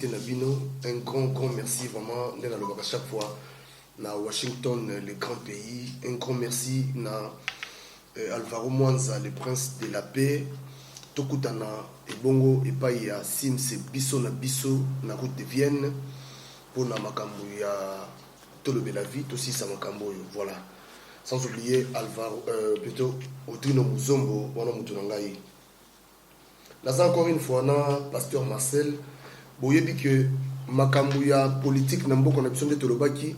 fidélité Nabino. Un grand merci vraiment à chaque fois na Washington, le grand pays. Un grand merci na Alvaro Mwanza, le prince de la paix. Tokutana et Bongo et Paya Sim c'est biso na route de Vienne pour na makambo ya Tolobe la vie aussi ça makambo voilà. Sans oublier Alvaro plutôt Odrino Muzombo wana mutunangai. Là encore une fois na pasteur Marcel boyebi que makambo ya politique na mboko na biso de Tolobaki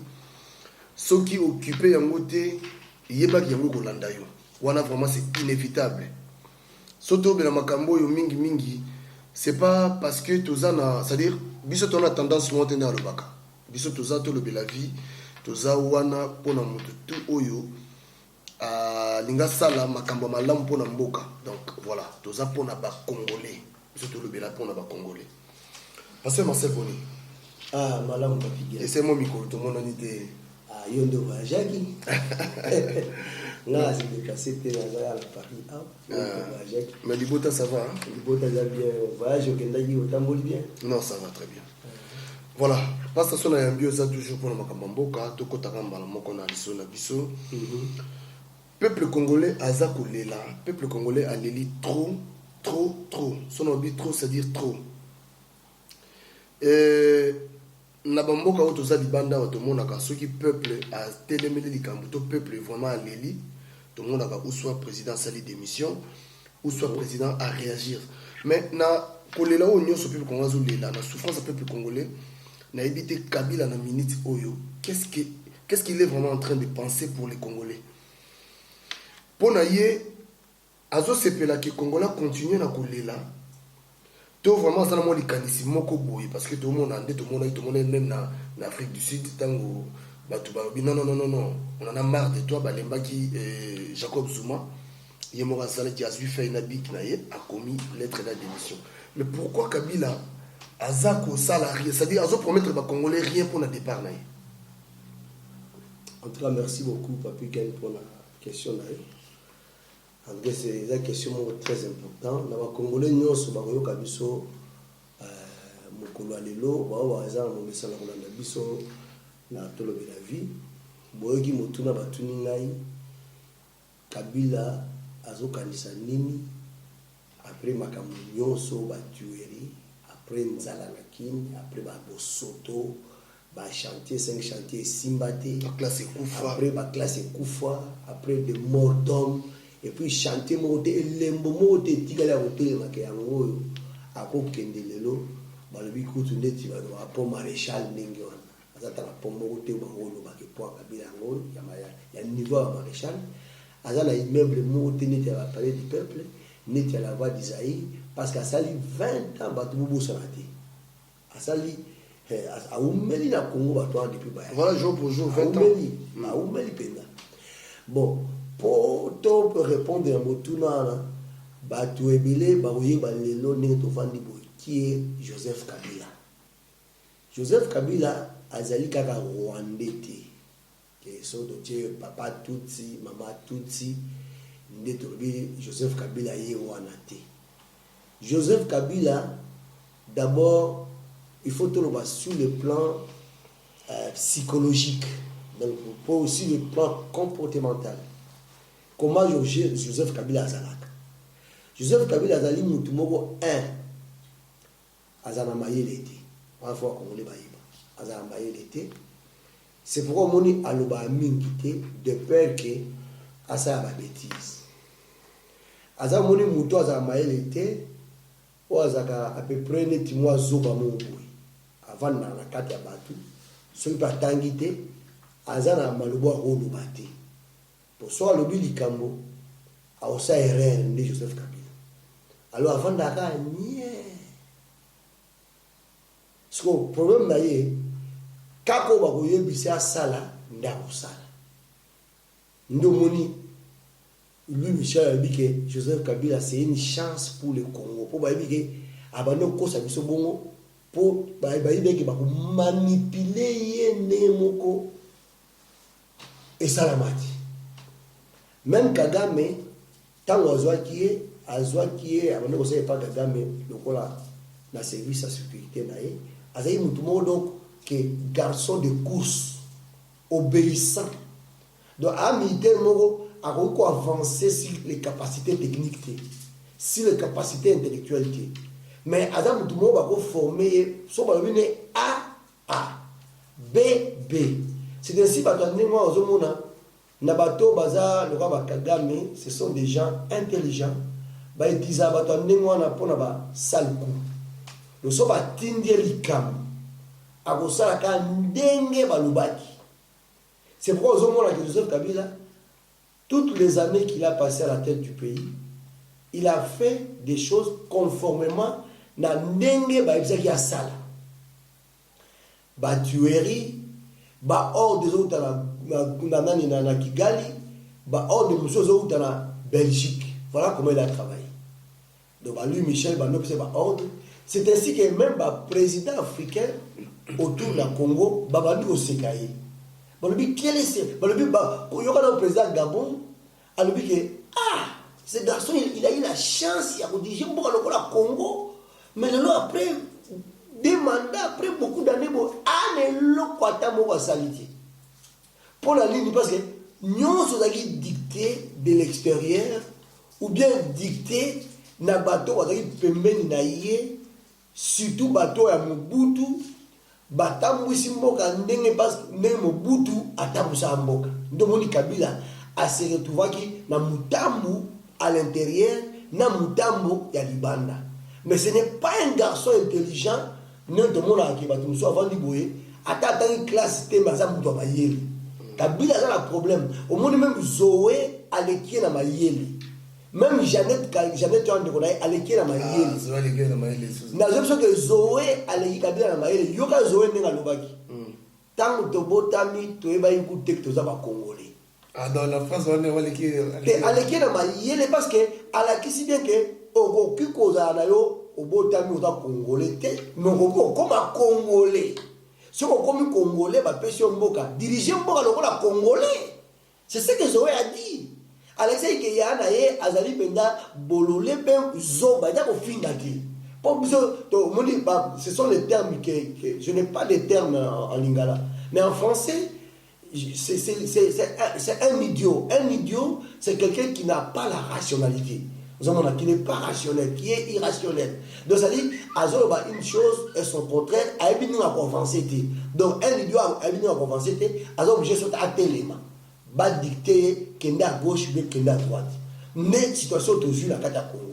ceux qui occupent yango te yebaki yango kolanda yo. Wana vraiment c'est inévitable. Soto bela makambo yo mingi c'est pas parce que tozana c'est-à-dire biso tona tendance monter na le baka biso toza to le bela vie toza wana pona mutu tout oyo linga sala makambo malamu pona mboka donc voilà toza pona ba congolais biso to le bela pona ba congolais parce que Marcel Boni malamu papiga et c'est mon micro tout mon unité yondo wa jaki là c'est déplacé à Paris mais Libota ça va Libota ça bien voyage au Kendaki au Tamboli bien non ça va très bien voilà parce que ça a un bio ça toujours pour le makamboka to kotaka mbala moko na liso na biso peuple congolais azako lela peuple congolais a leli trop son obi trop c'est dire trop na bamboka oto za libanda oto monaka soki peuple a telemeli likambo to peuple vraiment a leli tout le monde a ou soit président sali démission ou soit président à réagir mais na kolela o nyonso peuple congolais lela na souffrance peuple congolais na évité Kabila na minute oyo qu'est-ce qu'il est vraiment en train de penser pour les Congolais pour naie azo sepela que Congolais continue na kolela to vraiment ça na mo likanisi moko boye parce que tout le monde même na Afrique du Sud tango batu ba non on en a marre de toi balembaki Jacob Zuma yemora sala qui a su faire une bik na ye a commis lettre de démission mais pourquoi Kabila azako salarié c'est-à-dire azo promettre ba congolais rien pour le départ na ye. En tout cas merci beaucoup Papi Ken pour la question là. En tout cas c'est une question très importante na ba congolais nyonso ba koyoka biso mokolo alelo ba bazana mo misala kolanda biso na Tolobe la vie boyoki motuna batuni ngai Kabila azokanisa nini après makambo nyonso ba tuerie après nzala na kini après ba bosoto ba chantier 5 chantiers simbate classe kufa après ba classe kufa après de morts d'hommes et puis chantier monter lembo monter tigala hotel makeyango akokende lelo balobi kutu ndeti ba po maréchal ndenge wana azata na pombo kote bangolo ba ke po Kabila ngolo ya niveau ya maréchal azala immeuble monter neti ya palais du peuple neti ya la voix d'Isaïe parce que ça li 20 ans batu bobo sanati asali a umeli na Congo batu depuis ba voilà jour pour jour 20 ans a umeli penda bon pour to répondre à motuna batu ebele ba oyeba lelo ndenge to fandi boy qui est Joseph Kabila azali kaka Rwandais te ke so do tie papa Tutsi mama Tutsi nde to bi Joseph Kabila ye wana te. Joseph Kabila d'abord il faut tout le voir sur le plan psychologique donc pour aussi le plan comportemental comment Joseph Kabila azalaka. Joseph Kabila azali mutu moko azana mayele te parfois congolais bayiba azana mayele te c'est pourquoi moni aloba mingi te de peur que asa ba bêtise azana moni mutu azana mayele te o azaka à peu près neti mois zoba mongoui avant na kati ya batu so pa tangi te azana malobo oloba te pour so alobi likambo a osa erreur de Joseph Kabila alors avant d'aka so problème na ye kako ba koyebisa sala ndako sala ndomoni lui Michel a dit que Joseph Kabila c'est une chance pour le Congo pour ba dit que abano ko sa biso bongo pour ba dit que ba ko manipuler ye nemoko et salamati même Kagame tango azwaki ye abano ko sa pas Kagame lokola na service à sécurité na ye Azaï Moutoumou, donc, que garçon de course, obéissant. Donc, un militaire, a avancé sur les capacités techniques, sur les capacités intellectuelles. Mais Azam Moutoumou va former son balabine A, B. C'est ainsi que moi, Nabato, Baza, le roi Kagame, ce sont des gens intelligents. Ba etiza bato ndengwa na pona ba salku lo so ba tindie likam akosala ka ndenge balubaki. C'est pourquoi ozomona que Joseph Kabila, toutes les années qu'il a passé à la tête du pays, il a fait des choses conformément na ndenge ba ebisaki asala ba tuerie ba ordre des autres na Kigali ba ordre des autres na Belgique. Voilà comment il a travaillé. Donc, lui, Michel, c'est ainsi que même le président africain autour du Congo, Babani Osekaye. Quel est ce? Le président Gabon, ce garçon, il a eu la chance de diriger le Congo, mais après, des mandats, après beaucoup d'années, pour la ligne, parce que nous sommes dictés de l'extérieur, ou bien dicté na bateau wazaki pembeni na ye, surtout bateau ya Mobutu batambwisi mboka ndenge parce ndenge Mobutu atambusa mboka. Ndomoni Kabila a se retrouvaki na mutambu à l'intérieur na mutambu ya libanda. Mais ce n'est pas un garçon intelligent non de mon aki bato muso avant diboye ata une classe te maza muto mayeli. Kabila a un problème. Au monde même Zoé aleki na mayeli. Même Jeannette Aleki na mayeli. Na zopso que Zoé Aleki Kabila na mayeli. Yoka Zoé nenga lobaki. Tant to botami to eba yiku tek to zaba congolais. Ah, dans la France on est Aleki. Aleki na mayeli parce que alaki si bien que oko kiko za na yo obotami oza congolais te. Noko comme congolais. Si on comme congolais ba pesi mboka, diriger mboka lokola congolais. C'est ce que Zoé a dit. Alexei Keyana ye azali penda bolole pe zoba ya kofinga ki. Ce sont les termes que je n'ai pas de termes en lingala. Mais en français, c'est un idiot. Un idiot, c'est quelqu'un qui n'a pas la rationalité. Qui n'est pas rationnel, qui est irrationnel. Donc ça dit, Azoloba une chose et son contraire, a évidemment à avancer. Donc un idiot a évidemment à avancer, Azoloba obligé de sauter à tel élément. Va dicter qu'il est à gauche ou qu'il est à droite. Mais situation toujours la cata Congo.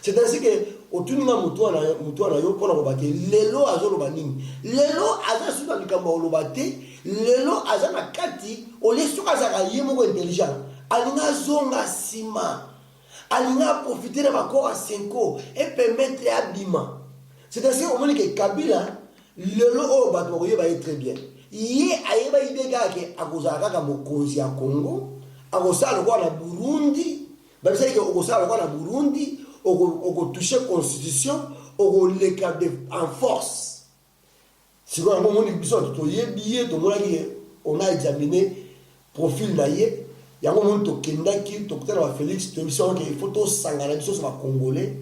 C'est ainsi que autour de nous pour nous battre. Lelo azoloba nini. Lelo aza sur le campo olobate. Lelo aza na kati. Ole soka zaka yemo intelligent. Alinga zonga sima. Alinga profiter de ma corps à 5 ans et permettre à bima. C'est ainsi au moment que Kabila lelo o batoroye va être très bien. Yé ayeba idega ke akozaka ka mokonzi ya Congo, akosala kwa na Burundi, ba bisaki ke akosala kwa na Burundi, oko toucher constitution, oko leka en force. Si on a moni biso to yebiye to mona ki on a examiné profil na ye, ya moni to kendaki to kutana wa Félix to biso ke photo sangana biso so ba congolais,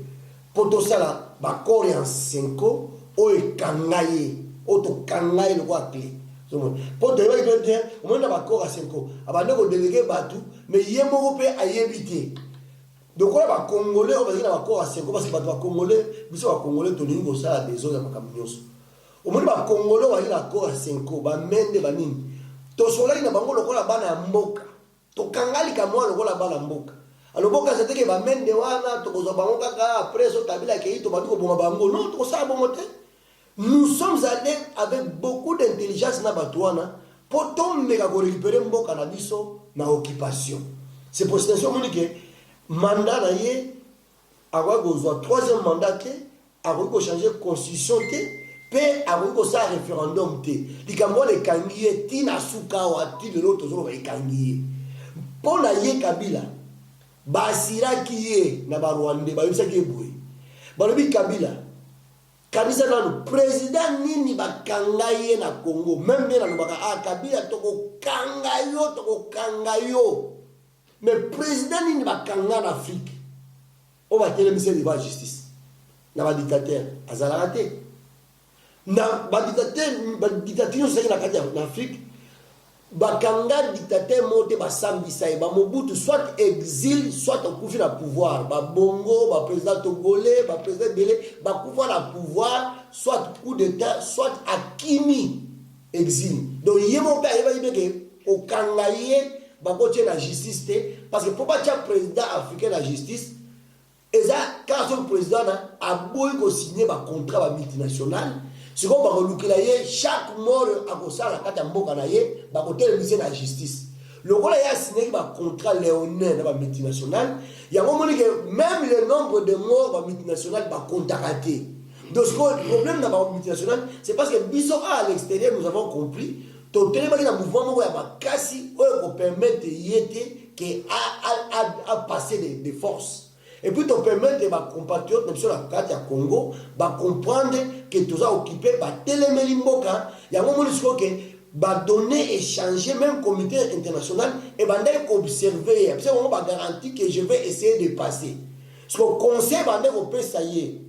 poto sala ba corps en 5 o ekangaye, o to kangaye le kwa clé. Pour te dire, au moins d'accord à 5 ans. Avant de déléguer Batou, mais il y a un peu à y éviter. Donc, on va Congolais, on va dire d'accord à 5 ans, parce que Batou Congolais, mais ça va Congolais, on est au sein des autres camions. Au moins, Congolais, on va dire d'accord à 5 ans, on va mettre des banines. To soleil na bango lokola bana mboka. To kangali kamwa lokola bana mboka. Alors, boka c'était que va mettre des wana, to kozo bango kaka après so tabila ke to batu ko boma bango. Non, to ça bon moté. Nous sommes allés avec beaucoup d'intelligence na batouana pour tomber à récupérer mboka na biso na occupation. C'est pour cette raison que mandat na ye avoir besoin troisième mandat avoir changer constitution pe avoir ça référendum likambo le kangiye tina suka wa ti de l'autre zo ba kangiye pour la ye Kabila basira kiye na ba Rwanda ba yisa ki boye balobi Kabila Kabisa le président nini bakangaye na Congo même bien na baka Kabila toko kangayo mais président nini bakanga en Afrique on va télé monsieur devant justice na ba dictateur azala raté na dictature c'est na kati en Afrique bakanga dictateur moté basambisa ba Mobutu soit exil soit okufi na pouvoir ba Bongo ba président togolais ba président belé ba pouvoir na pouvoir soit coup d'état soit akimi exil donc yemo pa yeba yibeke okanga ye ba kote la justice parce que pour pas président africain la justice et ça quand son président a boy ko signer ba contrat ba multinational ce qu'on va relouquer là chaque mort à cause la carte mboka na ye ba côté la justice le rôle a signé ba contrat léonin ba multinational il y a moment que même le nombre de morts ba multinational ba contacté donc le problème dans ba multinational c'est parce que biso à l'extérieur nous avons compris to tellement que mouvement moko ya ba kasi o permettre yete que a passer des forces. Et puis, te permettre à mes compatriotes, même sur la carte à Congo, de comprendre que tout ça occupé, de télémélimboka, il y a un moment où que donner, échanger, même comité international, et observer. C'est on va garantir que je vais essayer de passer. Parce que le conseil va dire ça y est,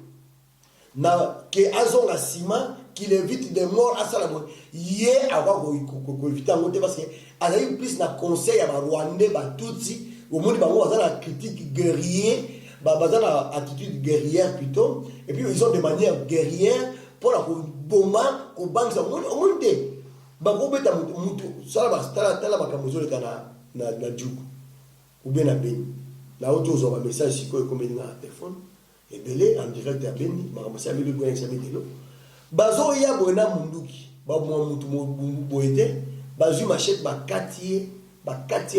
que Azon a ciment, qu'il évite des morts à Salamon. Hier, avoir éviter à monter parce que a eu plus de conseil à Rwandais, Tutsi, au monde où la critique guerrier. Bazan a attitude guerrière plutôt et puis ils ont de manière guerrière pour la bomba au banque ça on monte bango beta mutu ça va tala bakamozo le kana na juku ou bien na beni la autre aux un message si quoi comme na téléphone et belé en direct à beni makambo ça mi ko examiner delo bazo ya bona munduki ba mo mutu mo boete bazu machette ba quartier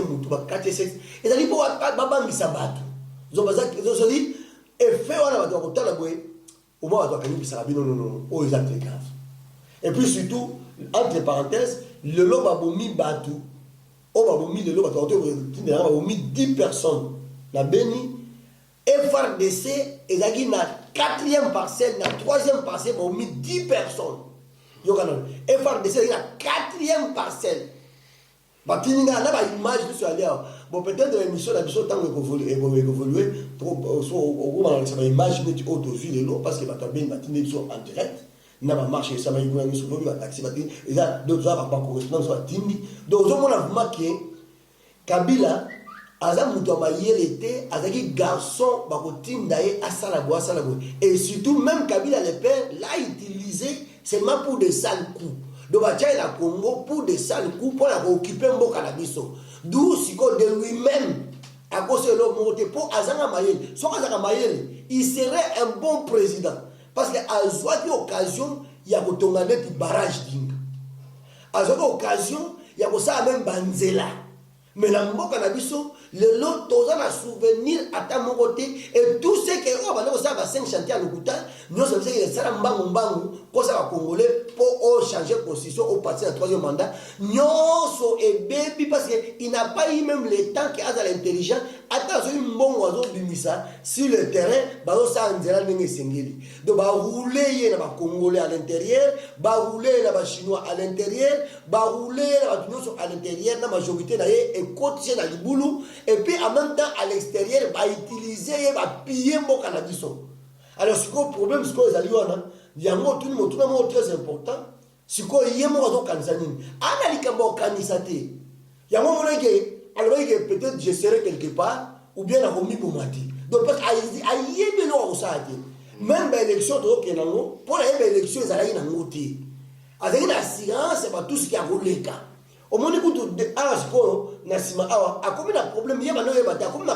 mutu ba quartier sexe et ça dit pour ba bangisa batu ils dit effet on va kotala boye au moins on va kanibisa non oh ils actent grave et puis surtout entre parenthèses le lot va bomi batu on va bomi le lot va bomi 10 personnes la Beni et FARDC et zaki na 4e parcelle na 3e parcelle bomi 10 personnes yo kanon et FARDC na 4e parcelle Batinga là ba image sur aller bon peut-être l'émission la mission tant évoluer trop au moment ça va image mais auto ville l'eau parce que batabine batinga sont en direct na ba marché ça va y sur l'eau ba taxi batin et là d'autres va pas correspondre soit tindi donc on a remarqué Kabila aza muto amayele était azaki garçon ba ko tindaye asala bo et surtout même Kabila le père l'a utilisé seulement pour des sales coups. Donc, il la Congo pour des sales coups pour occuper Mboka na biso. D'où de lui-même, à cause de l'homme, pour Azanga Mayele. Son Azanga Mayele, il serait un bon président. Parce qu'à cette occasion, il y a un barrage d'Inga. À cette occasion, il y a même Banzela. Mais la Mboka na biso, le lot, tous a souvenir à ta mon côté, et tout ce que on va 5 chantiers à l'Okuta, nous sommes dit que ça va pour ça Congolais, pour changer de position au parti de 3e mandat. Nous sommes baby parce qu'il n'a pas eu même le temps qu'il a à l'intelligent. Attends, un bon oiseau du Missa sur le terrain, ça en dira n'est singeli. Donc, rouler les Congolais à l'intérieur, rouler les Chinois à l'intérieur, rouler les à l'intérieur, la majorité et côté dans le boulot, et puis en même temps à l'extérieur, utiliser, piller mon cannabis. Alors, ce problème, ce que vous avez il y a un mot très important. Ce qu'il y a un mot kanzanine. Analyse kanisate. Il y a un moment que peut-être je serai quelque part, ou bien la remis pour mati. Donc, parce qu'il y a un mot même l'élection, pour l'élection, il y a un mot. Avec une assurance, c'est pas tout ce qui a roulé. Au moment où tu as un problème, il y a un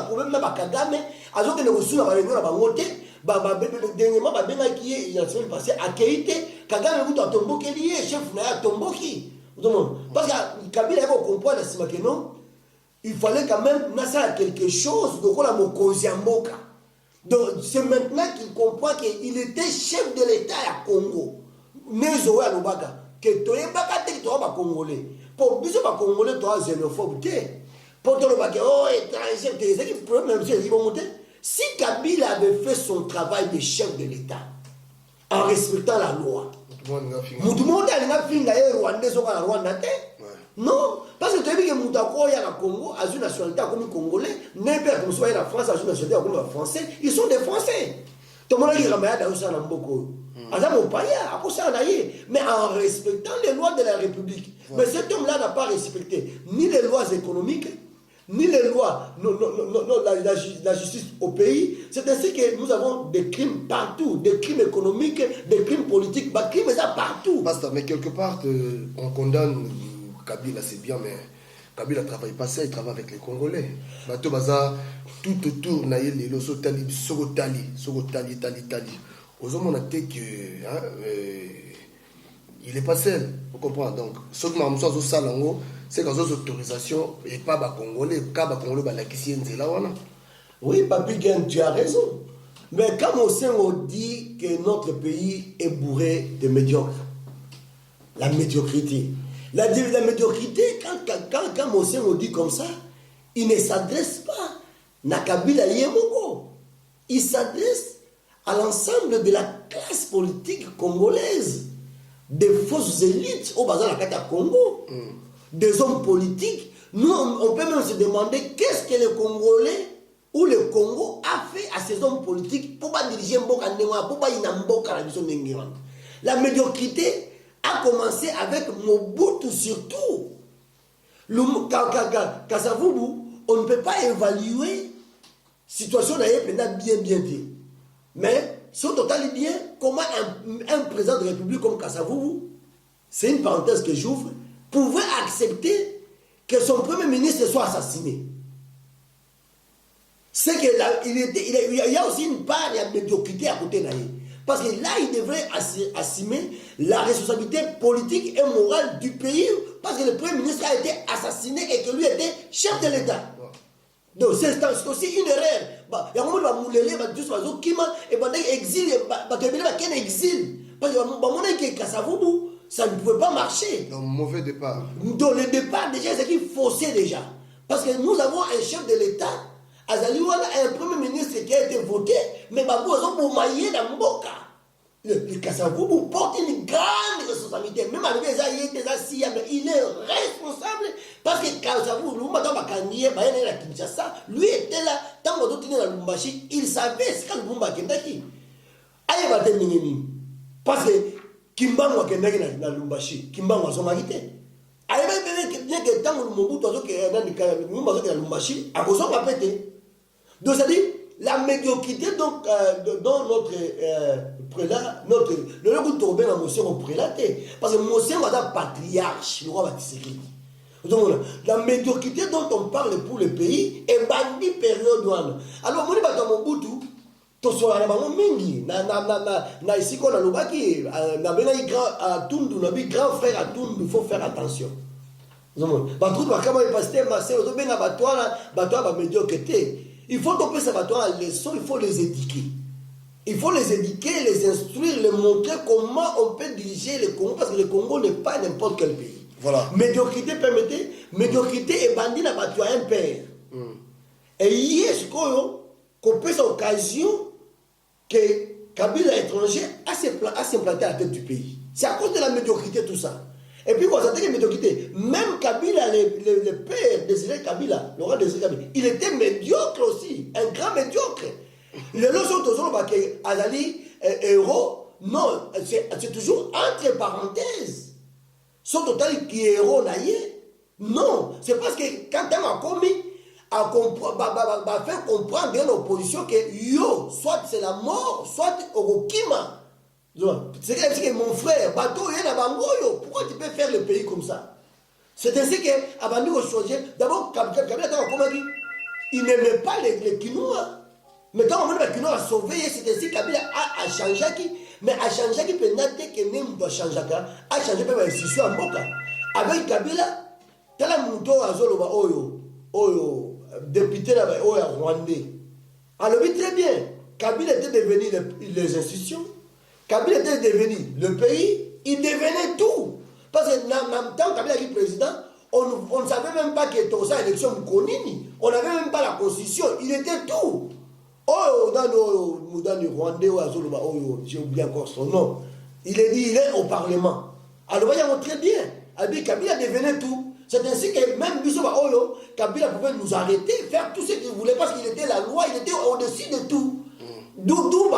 problème, Kagame, alors que nous sommes à la montée. Dernièrement, il y a la semaine passée, à Keïté, Kagame a tomboki, chef na tomboki. Parce que Kabila a compris que non, il fallait quand même quelque chose de quoi la mokozi amboka. Donc c'est maintenant qu'il comprend qu'il était chef de l'État à Congo. Nezo à Lubaka, que tu es pas congolais. Pour bien pas congolais, tu as xénophobe. Pour te le bac, oh étranger, tu es qui problème, ils vont monter. Si Kabila avait fait son travail de chef de l'État en respectant la loi, tout le monde a fait Rwandais au Rwanda. Non, parce que tu as vu que Moutako y a la Congo, a une nationalité comme Congolais, n'importe où soit la France a une nationalité comme Français, ils sont des Français. Tout le monde a dit Ramaya Daoussa Namboko. Azam Opaya, mais en respectant les lois de la République. Mais cet homme-là n'a pas respecté ni les lois économiques, ni les lois, la justice au pays. C'est ainsi que nous avons des crimes partout, des crimes économiques, des crimes politiques, des crimes partout. Basta, mais quelque part, on condamne Kabila, c'est bien, mais Kabila ne travaille pas ça, il travaille avec les Congolais. Bato Baza, tout autour, Naïe, Loso Tali, Sogo Tali. Aux hommes, on a dit que. Il n'est pas seul, vous comprenez. Donc, ce que je veux dire, c'est que les autorisations, et pas les Congolais, oui, Papi Gen, tu as raison. Mais quand on dit que notre pays est bourré de médiocres, la médiocrité. La médiocrité, quand on dit comme ça, il ne s'adresse pas à Kabila Yemoko. Il s'adresse à l'ensemble de la classe politique congolaise. Des fausses élites au bazar de la Congo, des hommes politiques. Nous, on peut même se demander qu'est-ce que le Congolais ou le Congo a fait à ces hommes politiques pour pas diriger Mboka Ndema, pour pas Inamboka la vision d'Enguerrand. La médiocrité a commencé avec Mobutu surtout. Kasavubu, on ne peut pas évaluer la situation d'ailleurs bien dit. Mais si on total bien, comment un président de la République comme Kasavubu, c'est une parenthèse que j'ouvre, pouvait accepter que son premier ministre soit assassiné. C'est qu'il y a aussi une part de médiocrité à côté de lui. Parce que là, il devrait assumer la responsabilité politique et morale du pays parce que le premier ministre a été assassiné et que lui était chef de l'État. Donc c'est aussi une erreur. Il y a un moment où il y a un exil, parce que ça ne pouvait pas marcher. Donc mauvais départ. Donc le départ déjà, c'est qu'il faussait déjà. Parce que nous avons un chef de l'État, Azaliwala, un premier ministre qui a été voté, mais Babou pour mailler dans Mboka. Le Kassavoubou porte une grande responsabilité. Même avec les aïeux, il est responsable parce que Kassavoubou, lui était là, tant qu'on était dans Lumbashi, il savait ce que le Bumba Kendaki. Aïe, va te parce que Kimbango Kendaki dans Lumbashi, Kimbango a son marité. Aïe, bien que tant que Mobutu dans Lumbashi, à cause de la pété. Donc, ça dit, la médiocrité donc, dans notre prélat, le goût de tomber dans mon prélaté. Parce que mon est un patriarche, le roi Batisséki. Donc, la médiocrité dont on parle pour le pays est bandit période douane. Alors, moi, je vais Mobutu, to sola na bango mingi na isiko na lobaki na bena grand Tundu na bi grand frère à Tundu, il faut faire attention. Batroupe bakama pasteur Marcel to benga batwana ba médiocrité. Il faut tomber ces bâtons à leçon, il faut les éduquer. Il faut les éduquer, les instruire, les montrer comment on peut diriger le Congo, parce que le Congo n'est pas n'importe quel pays. Voilà. Médiocrité, permettez, médiocrité et bandit n'a pas tué un père. Et hier, qu'on peut cette occasion que Kabila étranger a s'implanté à la tête du pays. C'est à cause de la médiocrité tout ça. Et puis, constatez que médiocrité, même Kabila, le père Désiré Kabila, le roi Désiré Kabila, il était médiocre aussi, un grand médiocre. Les leçons de Azali, héros, non, c'est toujours entre parenthèses. Son total qui est héros, non, c'est parce que quand on a commis, à faire comprendre à l'opposition que yo, soit c'est la mort, soit au Kima. C'est que mon frère, bateau, pourquoi tu peux faire le pays comme ça? C'est ainsi qu'avant nous changer, d'abord, Kabila il n'aimait pas les Kinois. Mais quand on a les Kinois à sauver, c'est ainsi que Kabila a changé. Mais a changé qui peut naître que même doit changer, a changé même l'institution en Boka. Avec Kabila, tel un mouton à Zoloba, Oyo, député là-bas, Oyo Rwandais. Alors, oui, très bien, Kabila était devenu les institutions. Kabila était devenu le pays, il devenait tout. Parce que dans tant Kabila est président, on ne savait même pas que tout ça élection Mkonini. On n'avait même pas la constitution, il était tout. Oh, dans le Rwandais, j'ai oublié encore son nom. Il est au Parlement. Alors voyons très bien, Kabila devenait tout. C'est ainsi que même Bissoma Oyo, Kabila pouvait nous arrêter, faire tout ce qu'il voulait parce qu'il était la loi, il était au-dessus de tout. D'où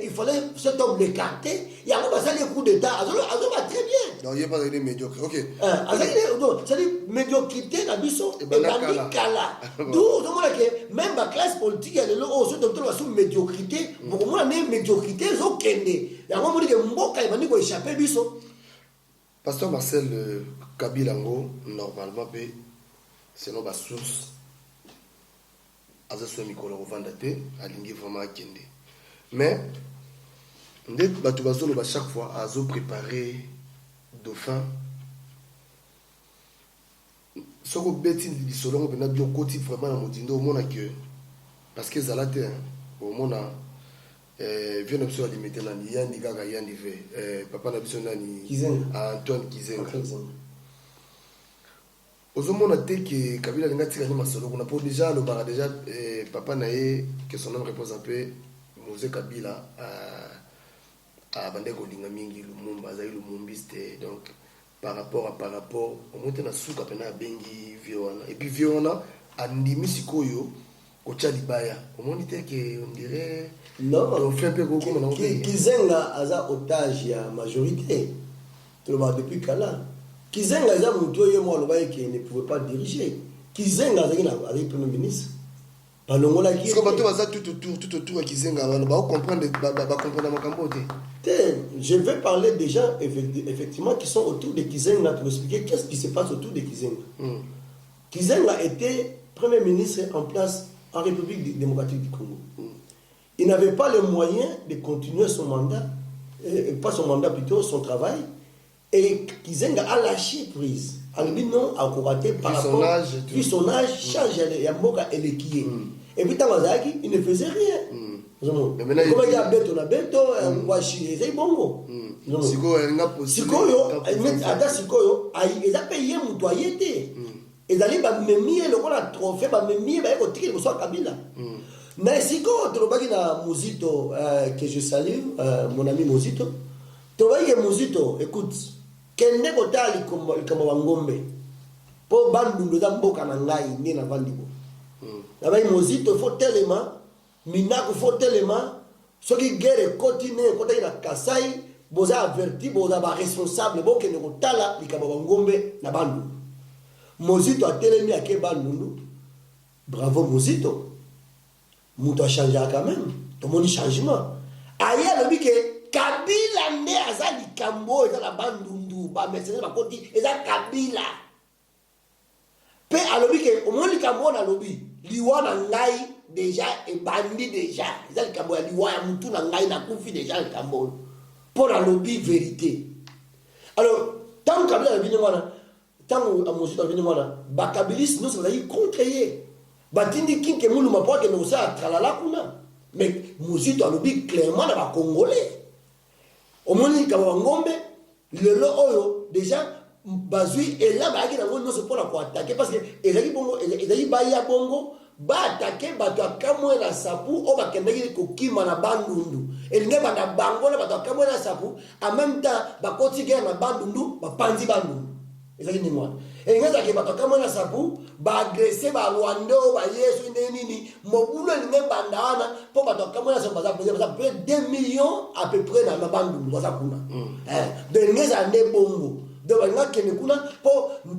il fallait cet homme l'écarter. Il y a un coup d'État. Ça va très bien. Non, il n'y a pas de médiocre. Ok. C'est-à-dire, médiocrité, la biso, et la kala. D'où, même la classe politique, elle est là, oh, ce docteur va sous médiocrité. Pour moi, médiocrité, ils ont kende. Il y a un moment où il va nous échapper, biso. Pasteur Marcel Kabilango, normalement, selon ma source, azaso mikolo kovanda te alingi vraiment akende mais nde bato bazoloba chaque fois azo préparer dauphin soko beti lisolongo mpena biokoti vraiment na modindo omona ke parce que ezala te omona vie na biso alimete nani yandi kaka yandi ve papa na biso nani Antoine Kizenga ozomona te ke Kabila alinga tika ni masolo kuna po déjà alobaka déjà papa na ye que son nom repose un peu Mose Kabila abande kolinga mingi Lumumba azali lumumbiste donc par rapport au monte na suka pena bengi viona et puis viona andimi sikoyo kocha libaya omoni te ke on dirait non on fait un peu comme on dit Kizenga aza otage ya majorité tout le monde depuis Kala Kizenga aza mutu ye mo aloba qui ne pouvait pas diriger Kizenga azaki na avec premier ministre balongola ki parce que bato baza tout autour à Kizenga ba comprendre ba comprendre makambo te. Je vais parler des gens effectivement qui sont autour de Kizenga pour expliquer qu'est-ce qui se passe autour de Kizenga. Kizenga était premier ministre en place en République démocratique du Congo. Il n'avait pas les moyens de continuer son mandat, pas son mandat plutôt, son travail. Et Kizenga a lâché prise. Alors lui non, a couraté par rapport à son âge, change Yamboka et l'équier. Et puis Tamazaki, il ne faisait rien. Comment il y a beto na beto, washi, c'est bongo. Sikoyo, ada sikoyo, ils a payé mutoyete. Ils allaient me le rôle trophée, me ba ko tiki ko soit Kabila. Mais sikoyo trobaki na Muzito que je salue, mon ami Muzito. Trobaki Muzito, écoute, kende kotali comme Wangombe. Po bandu za mboka na ngai ni na vandibo. Na ba Muzito faut tellement Minako faut tellement ce qui guerre continue côté la Kasai boza averti boza ba responsable bo ke ne kotala likaba Wangombe na bandu. Muzito a telemi ake bandu. Bravo Muzito. Muto a changé quand même. Tout le monde changement. Aya le que Kabila nde azali kambo eza la bandundu ba mercenaire ba koti eza Kabila. Pe alobi ke au moins likambo na lobi liwa na ngai déjà et bandi déjà eza likambo ya liwa ya mutu na ngai na kufi déjà likambo pour la lobby vérité. Alors tant Kabila vini wana tant Muzito vini wana ba kabilis nous ça y contrer batindi kinke mulu mapo ke no sa tralala kuna mais Muzito alobi clairement na ba congolais au moins likambo ngombe lelo oyo déjà bazui et là ba ki na ngono se pour attaquer parce que ezali bongo ezali baya bongo ba attaquer bato akamwe na sapu o ba kendeki ko kima na bandundu elinge bana bango na bato akamwe na sapu en même temps ba koti guerre na bandundu ba panzi bandundu ezali ni mwana elinge za ke bato akamwe na sapu ba agresser ba Rwanda ba Yesu nini mobulo elinge bandana po bato akamwe na sapu ba près 2 millions à peu près na bandundu ba kuna de elinge za ne bongo. Donc,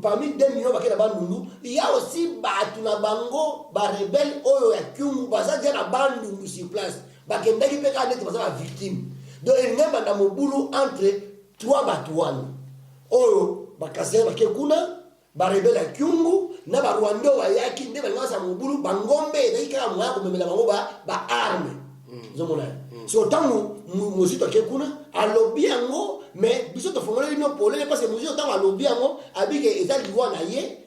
parmi 2 millions de bandundu, il y a aussi na bango, ba rebelle, oyo ya kyungu, baza dia na bandundu sur place. Ba kendaki peka net baza la victime. Donc, il n'y a pas de boulot entre 3 batouanes. Oyo, ba kasser ba kekuna, ba rebelle ya kyungu, na ba Rwanda wa yaki, nde ba ngasa mobulu, ba ngombe, na ikala mwaya kumemela bango ba arme. Zomona. So tangu Muzito kekuna, alobi yango, mais biso to fongole no polele parce que Muzito tangu alobi yango, abike eza liwa na ye.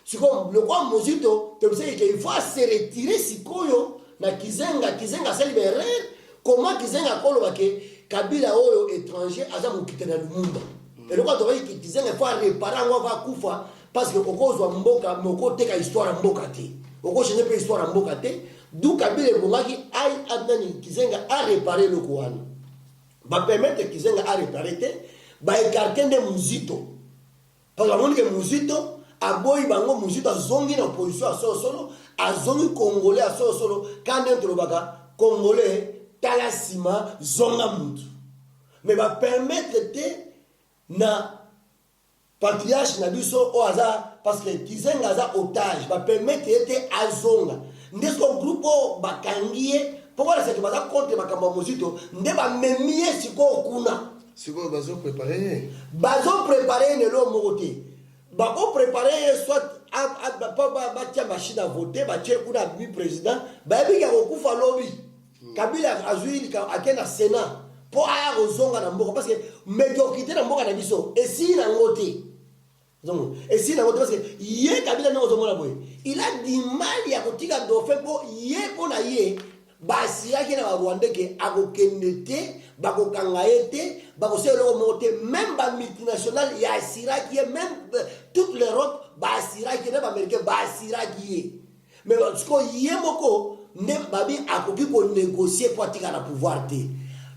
Siko le roi Muzito, te sais qu'il faut se retirer sikoyo na Kizenga se libérer. Comment Kizenga koloba ke Kabila oyo étranger aza mukite na Lumumba. Et le roi to ki Kizenga faut réparer ngo va kufa parce que okozwa mboka moko teka histoire mboka te. Oko changer pe histoire mboka te. D'où Kabila Bongaki aille adnani Kizenga a réparer le Kouane. Va permettre Kizenga a réparer te, va écarter de Muzito. Parce que Muzito a boy bango Muzito a zongi na opposition à solo, a zongi congolais à solo, quand entre le baka Congolais, Talasima, Zongamut. Mais va permettre de na patriarche Nabiso au hasard, parce que Kizenga a otage, va permettre de azonga. N'est-ce groupe Bakangie, pourquoi c'est que va contre Makamba Mosito, ne va même si kuna. C'est quoi, bazo préparé? Bazo préparé ne l'homme moté. Bazo préparé soit à machine à voter, batia kuna bi président, babi ya okufa lobby. Kabila azui a kena Sénat pour aya ozonga na mboka parce que médiocrité na mboka na biso et si na ngoté. Donc et si na ngoté parce que yé Kabila na ozomona boy. Il a du mal ya kotika dauphin pour yé pona yé basi yake na Rwanda ke akokendete bakokangaete bakoselo monter même ba multinational ya Siraki même toute l'Europe ba Siraki na ba américain ba Siraki mais ce ko yemoko ne babi akoki ko négocier pour tika na pouvoir te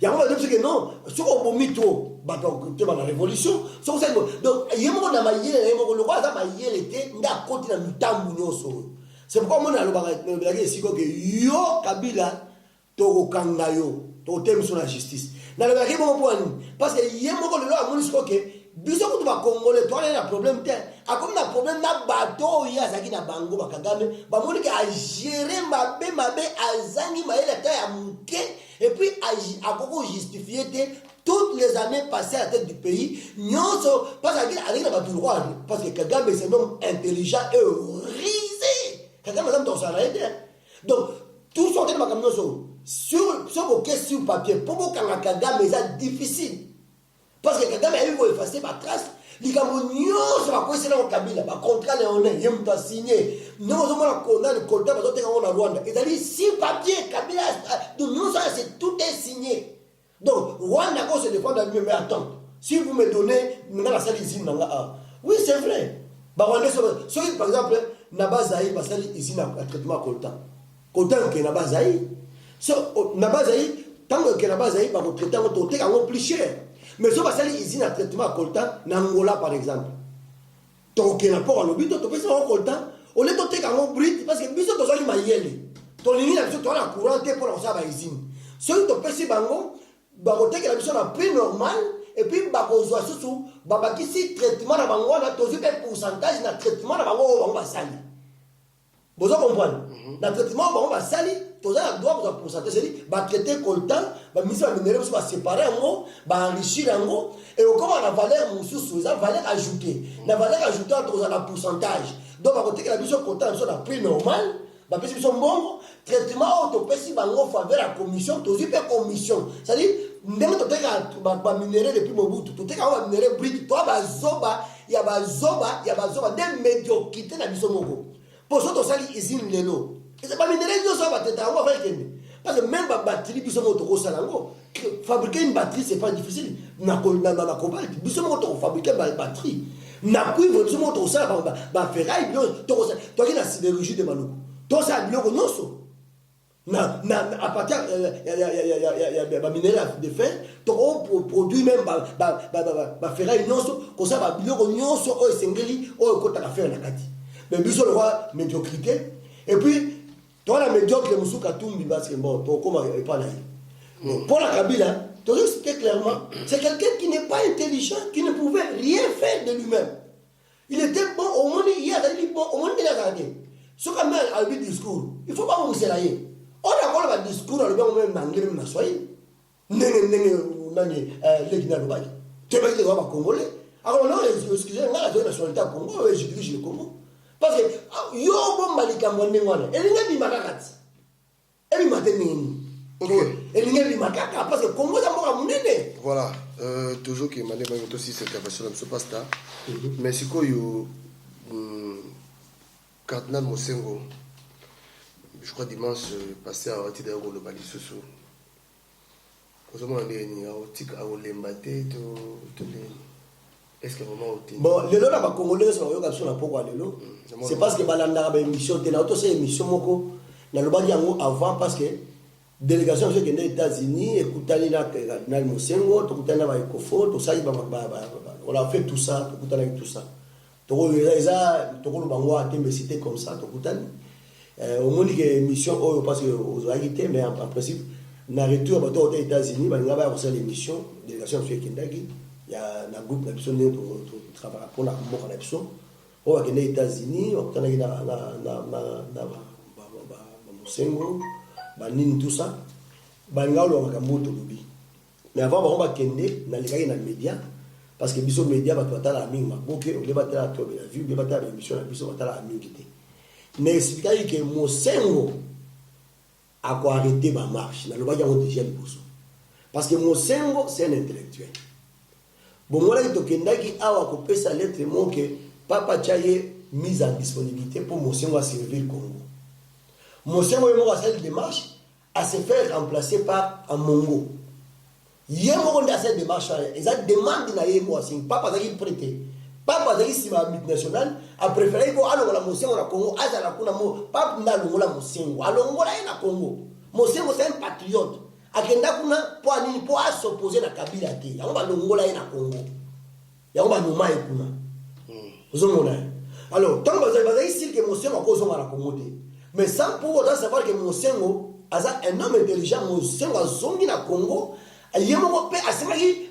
ya ko dire que non ce ko bomito ba te ba la révolution ce ko ça donc yemoko na mayele yemoko le quoi ça mayele te nda koti na mutambu nyoso. C'est pourquoi on a le yo Kabila to kanga yo to thème sur la justice. Na le bagage bon point parce que yemoko le lo amoni siko ke biso ko ba Congolais to na problème te a comme na problème na bato ya zaki na bango ba Kagame ba moni ke a gérer mabe azangi maele ta ya muke et puis a beaucoup justifier toutes les années passées à la tête du pays nyonso parce que na ba droit parce que Kagame c'est un homme intelligent et risé. Donc, tout sortait de ma camion sur vos questions papier. Pour vous, quand Kagame est difficile. Parce que Kagame a eu effacer ma trace. Les Camerounais, ça va quoi c'est là au Kabila. Ma contrat léonais, il m'a signé. Nous avons un contrat, le contrat, nous avons un Rwanda. Et c'est-à-dire, si papier, Kabila, nous, c'est tout est signé. Donc, Rwanda, quand se défend dans le mais attends. Si vous me donnez, maintenant la salle ici, oui, c'est vrai. Ceux par exemple, Nabazaï, parce que ici, un traitement coltan. Coltan qui est Nabazaï. Nabazaï, tant que Nabazaï, par votre traitement, c'est plus cher. Mais ce que ici, un traitement coltan, Nangola par exemple. Donc, il n'y a pas de but, tu peux faire un coltan. On est doté quand on brille, parce que biso tozali mayele. Ton ligne, tu as la courante pour la salle ici. Ceux qui te pèsent bango, baroté que la mission a prix normal. Et puis, bakozwa susu, babakisi traitement na bango na tozi pe pourcentage na traitement na bango bango basali. Vous comprenez? Na traitement bango basali, toza na droit pour pourcentage, c'est-à-dire ba traiter coltan, ba mise ba minerai ba séparer yango, ba enrichir yango et comment la valeur mususu, ça valeur ajoutée. La valeur ajoutée toza na pourcentage. Donc ba côté que la mission coltan so na prix normal, ba pesi son bon traitement auto pesi bango faveur la commission, tozi pe commission. C'est-à-dire ndenge toteka ba minerai depuis Mobutu toteka ba minerai brut to ba zoba ya de médiocrité na biso moko pour ça to sali usine lelo et c'est pas minerai yo so ba teta ngo fa kende parce que même ba batterie biso moko to sala ngo fabriquer une batterie c'est pas difficile na cobalt biso moko to fabriquer ba batterie na cuivre biso moko to sala ba ferraille to ki na sidérurgie de Maluku to ça biloko nyonso à partir de minerai de fer, tu produis même ferraille comme ça, mais biso le roi médiocrité et puis toi la médiocre musu katumbi parce que bon to comment pas là pour la Kabila tu expliques clairement c'est quelqu'un qui n'est pas intelligent qui ne pouvait rien faire de lui-même il était bon au monde hier il est bon au monde il a gagné ce quand même a eu discours il faut pas vous sérieux on a encore le discours à le même n'engrais na soyi nenge nani legina le bail tu vas dire va congolais alors non excusez moi la nationalité Congo je dirige le Congo parce que yo bon malika mwende ngwana elinga bimakakati ebi mateni OK elinga bimakaka parce que Congo za mboka munene voilà toujours que malé ba aussi cette intervention ne se passe là mais siko yo Cardinal Mosengo je crois dimanche passé à Otida le Bali Soso comment on a otika au lembate to est-ce que vraiment bon les gens na congolais sont yo kapso na poko lelo c'est parce que balanda ba émission te na auto c'est émission moko na lo bali yango avant parce que délégation chez les États-Unis écoutali na Cardinal Mosengo to kutana ba Ecofo to sai ba on a fait tout ça to kutana tout ça to eza to ko bango a te cité comme ça to kutani Au moins que émission oh parce que aux agité mais en principe na retour bato aux États-Unis ba ngaba ko l'émission délégation sur Kendaki il y a un groupe de personnes qui travaillent pour la mort la personne on va aux États-Unis on va na Mosengo ba nini tout ça ba ngalo ba kamboto lobi mais avant on va kende na les na média parce que biso média ba to tala mingi maboke on les batala to la vue ba tala émission na biso batala mingi té mais expliquer que Mosengo a quoi arrêter ma marche na le bas on déjà liboso parce que Mosengo c'est un intellectuel bon moi là to kendaki awa ko pesa lettre mon que papa Tchaye mise en disponibilité pour Mosengo à servir le Congo. Mosengo est à cette démarche à se faire remplacer par un Mongo. Il y a un dans cette démarche, ils ont demandé à Yemo Asing, papa Zaki prêté, papa Zaki si ma nationale a préféré que alors la Mosengo na Congo, à la Kunamo, papa na Longola Mosengo, alors Longola est na Congo. Mosengo c'est un patriote. Akenda kuna pour s'opposer à Kabila te. Ya ba Longola est na Congo. Ya ba Numa est kuna. Vous avez alors, tant que vous avez dit que Mosengo a causé la Congo. Mais sans pour autant savoir que Mosengo a un homme intelligent, Mosengo a zongi na Congo, il y a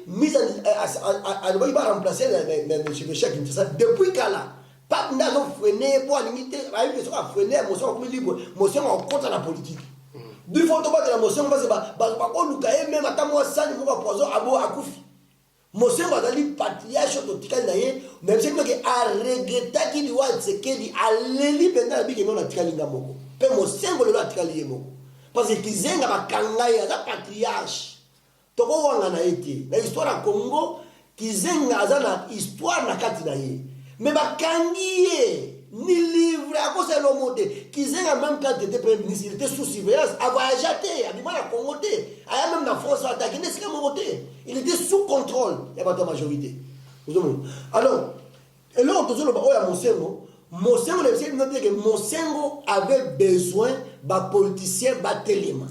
mise à remplacer le chef depuis Kala. Pas n'a freiné pour limiter, a freiné Mosengo comme libre, Mosengo contre la politique. Du faut battre la Mosengo parce que même à moi ça ne va poison à moi à Koufi. Mosengo azali patriarche totikali na ye même si que a regretté qu'il doit se kedi a leli penda bi ke non atikali ngamoko pe Mosengo le atikali yemo parce que kizenga bakanga ya za patriarche toko wanga na ete na histoire ya Congo kizenga azana histoire na kati na ye mais bakangi ye ni livre à cause de l'homoté kizenga même quand était premier ministre il était sous surveillance a voyagé à bima la Congo te aya même la France attaqué n'est-ce que moté il était sous contrôle il y a pas de majorité alors et là on te dit le baro ya Mosengo le monsieur noté que Mosengo avait besoin ba politicien ba téléma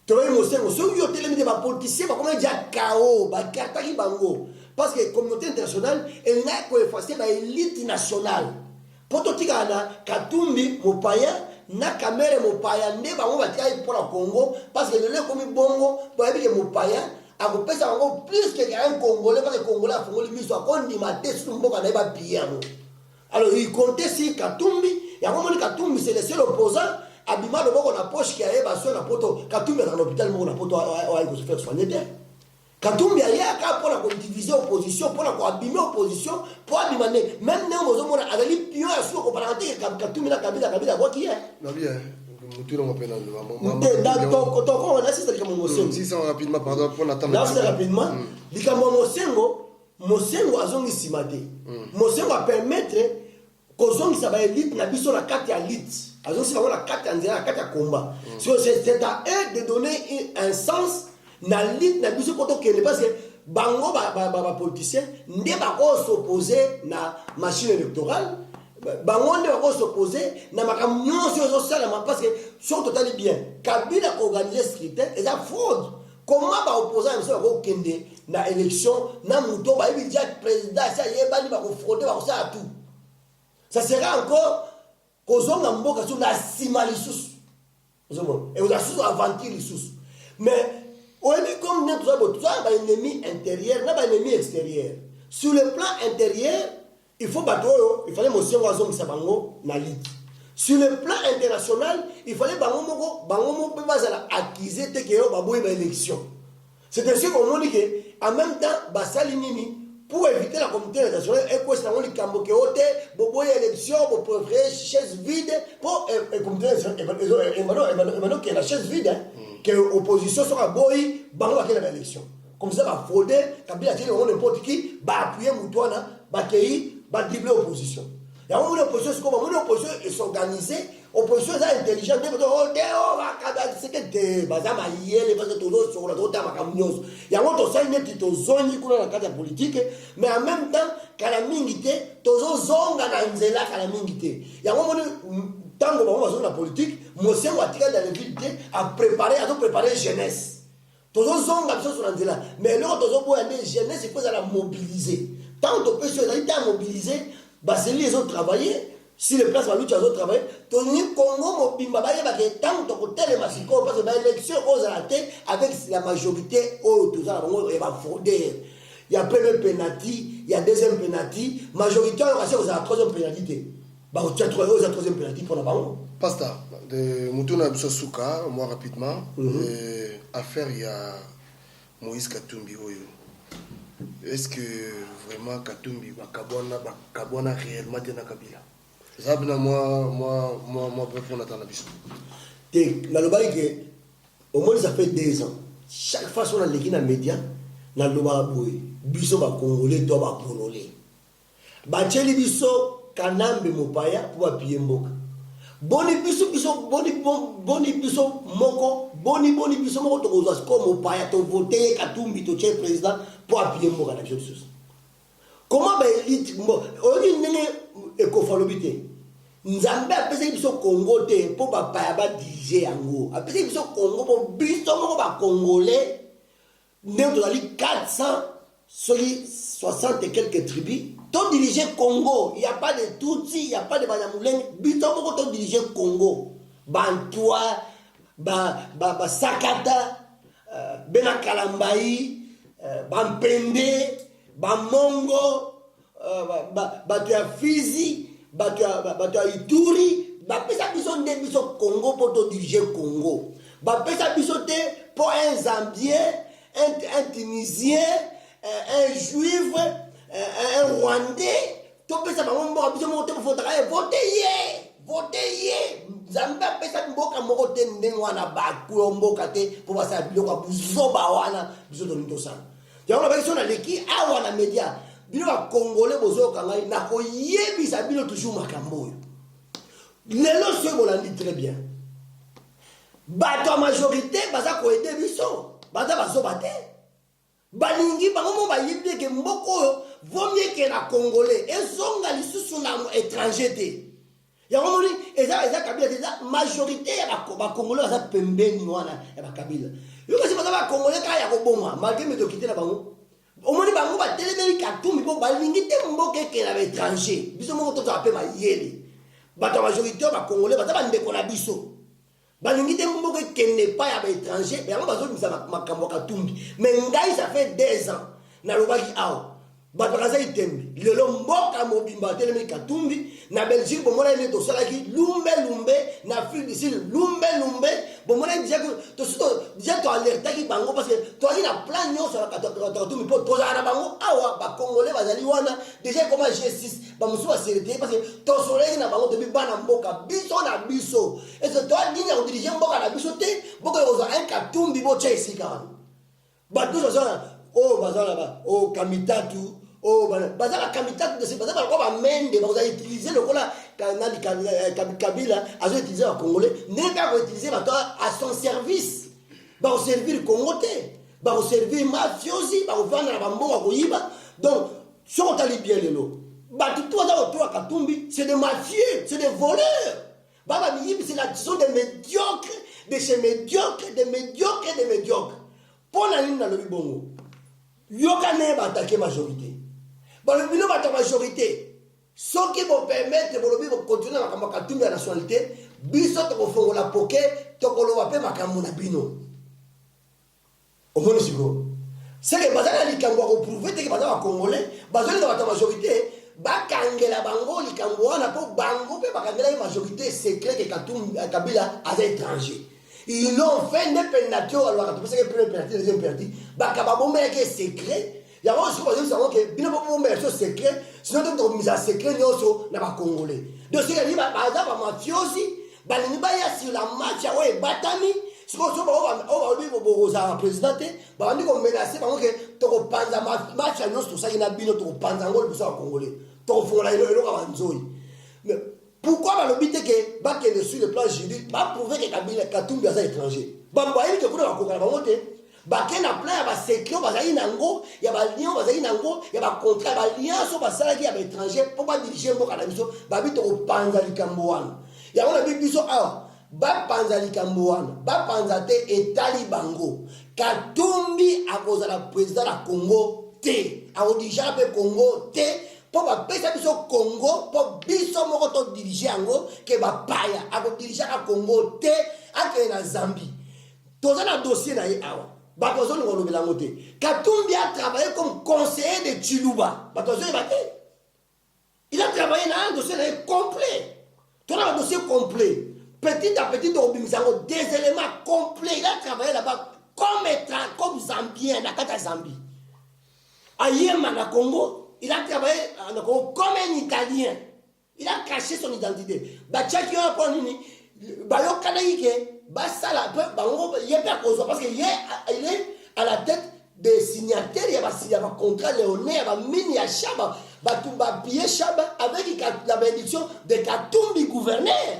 tu vois Mosengo ceux qui ont téléma des ba politicien ba comment dire KO ba kartaki bango parce que la communauté internationale elle n'a pas effacé la élite nationale. Pour tout tigana Katumbi mopaya na kamere mopaya ne ba ngoma tia pour la Congo parce que le comme bongo ba bi mopaya a ko pesa ngo plus que un Congolais parce que Congolais a fongoli miso a kondi maté sur mboka na ba piano. Alors il comptait si Katumbi et à moment Katumbi c'est le seul opposant abima le boko na poche qui a ba so na poto Katumbi dans l'hôpital mo na poto a ko se faire soigner. Katumbi ayaka pour la diviser opposition pour la abîmer opposition pour abîmer même nous nous a ali pion à sous comparanté Katumbi na Kabila quoi qui est non bien mutu na mapena donc on a assisté comme Mosengo si ça rapidement pardon pour l'attendre là c'est rapidement likamo Mosengo azongi simate Mosengo a permettre kozongi sa ba élite na biso la carte ya élite azongi sa la carte ya nzela la carte ya combat c'est à eux de donner un sens na lit na biso poto kende parce que bango ba politicien ne ba ko s'opposer na machine électorale bango ne ba ko s'opposer na makam nyonso zo sala parce que sont totalement bien Kabila organiser scrutin et ça fraude comment ba opposant biso ko kende na élection na muto ba bi dia président ça yeba ni ba ko frauder ba ko ça tout ça sera encore kozonga mboka sur la simalisusu et vous assous aventure lisusu mais on dit comme nous avons un ennemi intérieur, pas un ennemi extérieur. Sur le plan intérieur, il faut battre, il fallait Mosengo Azong Sabango Nalit. Sur le plan international, il fallait Bango peut pas acquiser Tekeo Baboué l'élection. C'est ainsi qu'on dit qu'en même temps, Basali Nini, pour éviter la communauté internationale, et quoi c'est la Kamboke Ote, Boboy élection, pour préférer chaise vide, pour la communauté internationale, et maintenant qu'il y a la chaise vide, que l'opposition sera boy, bango à quelle élection. Comme ça, va frauder, Kabila dit n'importe qui, va appuyer Moutouana, va cueillir, va dribbler l'opposition. Il y a une opposition, c'est comme une opposition est organisée, opposition est intelligente, c'est que des bazama yele, parce que tout le monde sur la droite à ma camionneuse. Il y a un autre sign net qui zone dans la carte politique, mais en même temps, Kalamingité, toujours zonga na nzela Kalamingité. Il y a un moment tant que on va sur la politique, Mosengo a tiré dans les villes à préparer jeunesse. Toujours zonga sur la nzela, mais là toujours pour aller jeunesse, il faut la mobiliser. Tant que personne a été mobilisé, bah c'est les autres travailler. si les places baluti azo travailler toni Congo mobimba baye ba ke tant to côté parce que ba élection aux raté avec la majorité au tout ça et va frauder. Il y a premier penalty, il y a deuxième penalty, majorité on va la troisième penalty. Bah tu as trouvé la troisième penalty pour la ballon. Pasta de Mutuna Bissosuka, moi rapidement, affaire il y a Moïse Katumbi Oyo. Est-ce que vraiment Katumbi Kabwana réellement dans Kabila? Ça moi bref on attend la biso. Dans le bail que au moins ça fait 2 ans. Chaque fois qu'on a les dans les médias, dans le bail biso ba congolais to ba pololais. Ba tcheli biso kanambe mopaya pour appuyer mboka. Boni biso moko boni biso moko to kozwa comme mopaya to voter Katumbi to tchel président pour appuyer mboka na biso. Comment ba élite mbo oni nenge ekofalobité. Nzambe apesi biso Congo te po bapaya ba diriger yango. Apesi biso Congo po biso moko ba congolais ndenge tozali 460 et quelques tribus. To diriger Congo, il n'y a pas de Tutsi, il n'y a pas de Banyamuleng. Biso moko to diriger Congo. Bantois, Sakata, Benakalambai, Bampende, Bamongo, Batua Fizi, Batua Ituri, Bapesa biso nde biso Congo pour to diriger Congo. Bapesa biso te pour un Zambien, un Tunisien, un Juif, un Rwandais, tout ça va mon biso mo te voter voter Zambia pesa mboka moko te ndengwana ba ku mboka te pour basa biloko buzoba wana biso to nto sana. Ya on ba na leki awa na media bino ba congolais bozo kangai na ko yebisa bino toujours makambo yo. Lelo se bolandi très bien. Bato majorité baza ko aider biso, baza bazoba te. Balingi bango ba yebde ke mboko vaut mieux que la congolais ezonga lisusu na étranger te. Ya ngomoni eza kabila eza majorité ya ba congolais baza pembeni wana ya ba kabila. Yo kasi baza ba congolais ka ya ko bomwa malgré me dokité na bango. Omoni bango ba telemeli Katumbi po balingi te mboke ke na étranger. Biso moko to ape ba yele. Bato majorité ba congolais baza ba ndeko na biso. Balingi te mboke ke ne pas ya ba étranger, ba bazo misa makambo Katumbi. Mais ngai ça fait 2 ans na lobaki awo. Batakaza itembe lelo mboka mobimba telemi Katumbi na Belgique bomona ile to salaki lumbe na Afrique du Sud lumbe bomona déjà que to déjà to alerta ki bango parce que to ali na plan nyoso la Katumbi po to za na bango awa ba congolais bazali wana déjà comment G6 ba musu ba sécurité parce que to soleil na bango de bana mboka biso na biso et ce to ali na diriger mboka na biso te mboka yo za un Katumbi bo chesi kan ba tout ça oh bazala ba oh Kamitatu oh bazala Kamitatu de bazala ko ba mende ba utiliser le kola kanali Kabila azo utiliser en congolais n'est pas utiliser ba à son service ba servir le Congo te ba servir mafiosi ba vendre ba mbongo ko yiba donc sur tali bien lelo ba tout ça autour Katumbi c'est des mafieux c'est des voleurs baba miyibi c'est la sont des médiocres de chez médiocres des médiocres pour la ligne dans le bongo yokane ba attaquer majorité ba le bino ba ta majorité ce qui vous permettre de continuer à Katumbi la nationalité biso to ko la poke to ko lo pe makambo na bino au moins siko c'est que bazala likambo ko prouver que bazala congolais bazali na ta majorité ba kangela bango likambo wana po bango pe bakangela majorité secret que Katumbi Kabila à étranger. Ils l'ont fait indépendamment alors que c'est le premier parti deuxième parti ba kababo mais que secret. Il y a aussi des gens qui ont des secrets, sinon ils ont mis un secret na ba congolais. Donc c'est que ba mafiosi, ba ni ba ya sur la match ouais batami, si on va au président, ba ndi ko menacer ba que to ko panza match nyonso to ça ina bino to ko panza ngol biso congolais. To fo la elo ka banzoi. Mais pourquoi ba lobité que ba que sur le plan juridique, ba prouver que Kabila Katumbi est étranger. Ba ba que kuna ba ko ba moté bakena plan ya ba secret bazali nango ya ba lion bazali nango ya ba contrat ba liaison basalaki ya ba étranger pour ba diriger mboka na biso ba bito ko panza likambo wana ya wana biso awa ba panza likambo wana ba panza te etali bango Katumbi akozala président la Congo te aodija pe Congo te pour bapesa biso Congo pour biso moko to diriger yango ke bapaya ako diriger ka Congo te ake na Zambie toza na dossier na ye awa bato zo ngolo belango te Katumbi a travaillé comme conseiller de Chiluba bato zo ba te il a travaillé dans un dossier complet tu as un dossier complet petit à petit dans des éléments complets il a travaillé là-bas comme Zambien dans la Zambie à Yémen na Congo il a travaillé en Congo comme un Italien il a caché son identité bachaki on prend nini bayo kanaïke basala bango yépa kozo parce que il est à la tête des signataires il y a un contrat léonais il y a mini ya Chaba batumba pied Chaba avec la bénédiction de Katumbi gouverneur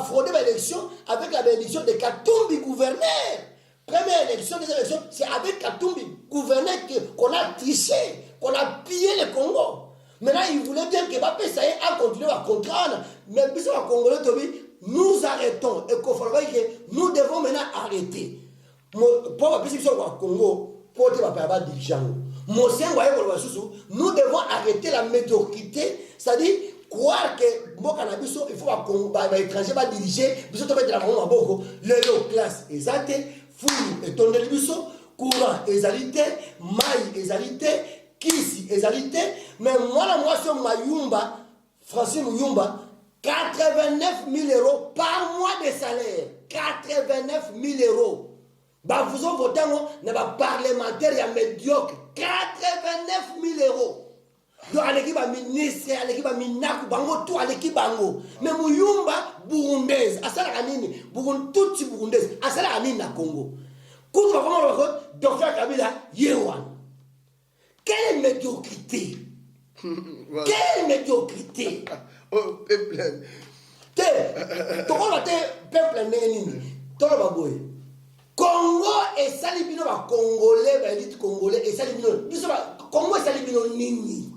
frauder l'élection avec la bénédiction de Katumbi gouverneur première élection deuxième élection c'est avec Katumbi gouverneur qu'on a triché qu'on a pillé le Congo. Maintenant, il voulait bien que Mbappé ça a continué à contraindre. Mais puis ça va Congolais, nous arrêtons. Et que nous devons maintenant arrêter. Pour Mbappé, si au Congo, pour que Mbappé va dirigeant. Nous devons arrêter la médiocrité. C'est-à-dire, croire que mon cannabis, il faut que l'étranger va diriger. Puis ça va être la maman à beaucoup. Le classe, exact. Fou et ton délibiso. Courant, ezalité. Maï, ezalité. Kisi, ezalité, mais moi, sur Mayumba, Francis Mouyumba, 89 000 euros par mois de salaire. 89 000 euros. Bah, vous en votez, n'est pas parlementaire, il y a médiocre. 89 000 euros. Donc, à l'équipe à ministre, à l'équipe à Minaku, Bango, tout à l'équipe Bango. Mais Mouyumba, burundaise, à ça la canine, tout burundaise, à ça la canine, na Congo. Quand on va comment le Dr Kabila, Yewan. Quelle médiocrité! Voilà. Quelle médiocrité! Oh, peuple! Peuple neni. Congo et Salibino va Congolais, va dit Congolais et Salibino. Congo et Salibino nini.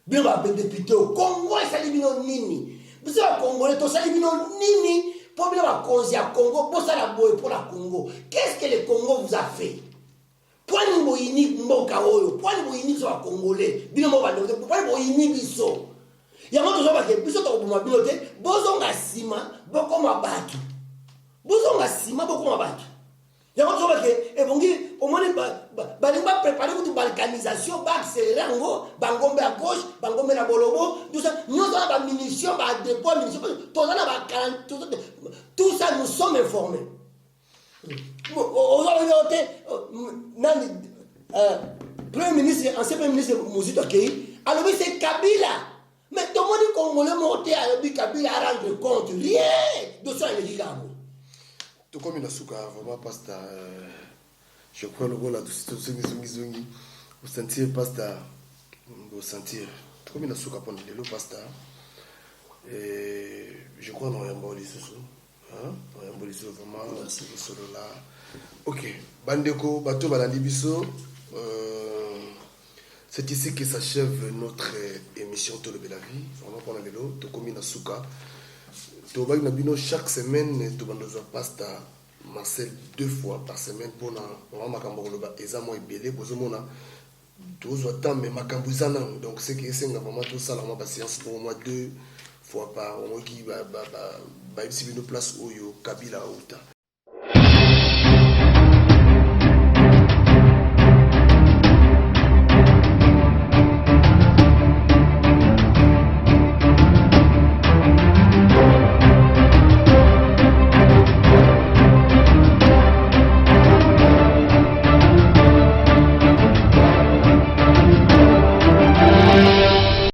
Bien va député au Congo et Salibino nini. Bien va Congolais, to Salibino nini. Pour bien va causer à Congo, pour ça la boue pour la Congo. Qu'est-ce que le Congo vous a fait? Pourquoi nous unique mboka oyo? Pourquoi nous unique sur Congolais? Bino mo bando, pourquoi nous unique biso? Ya mo tozo ba ke biso to ko bino te, bozonga sima, boko mabatu. Bozonga sima boko mabatu. Ya mo tozo ba ke e bongi au moins ba limba préparer pour balkanisation, ba accélérer ngo, bangombe à gauche, bangombe na bolobo, tout ça, nous on a ba munitions, ba dépôt munitions, tout ça nous sommes informés. Premier ministre, ancien premier ministre Mouzito Akei, alors c'est Kabila. Mais tout le monde congolais monté à Kabila à rendre compte. Rien de ça, il dit là. Tout comme il a souka, vraiment, pasta. Je crois le rôle là, tout zungi. Vous sentir pasta, vous sentir. Tout comme il a souka pour le pasta. Et je crois qu'on a un bon lycée. Vraiment, c'est là. Ok, Bandeko, Bato Balandi-Biso, c'est ici que s'achève notre émission Tolo de la vie. Vraiment, pendant les lots, Tokomi Nasuka. Tobag Nabino, chaque semaine, Tobandozo Pasta, Marcel 2 fois par semaine pour na Makambo Ezamo et Bélé, Bozomona. Tous autant, mais Makambuzana. Donc, c'est que c'est vraiment tout ça, la patience pour moi 2 fois par mois qui va une place où Kabila Outa.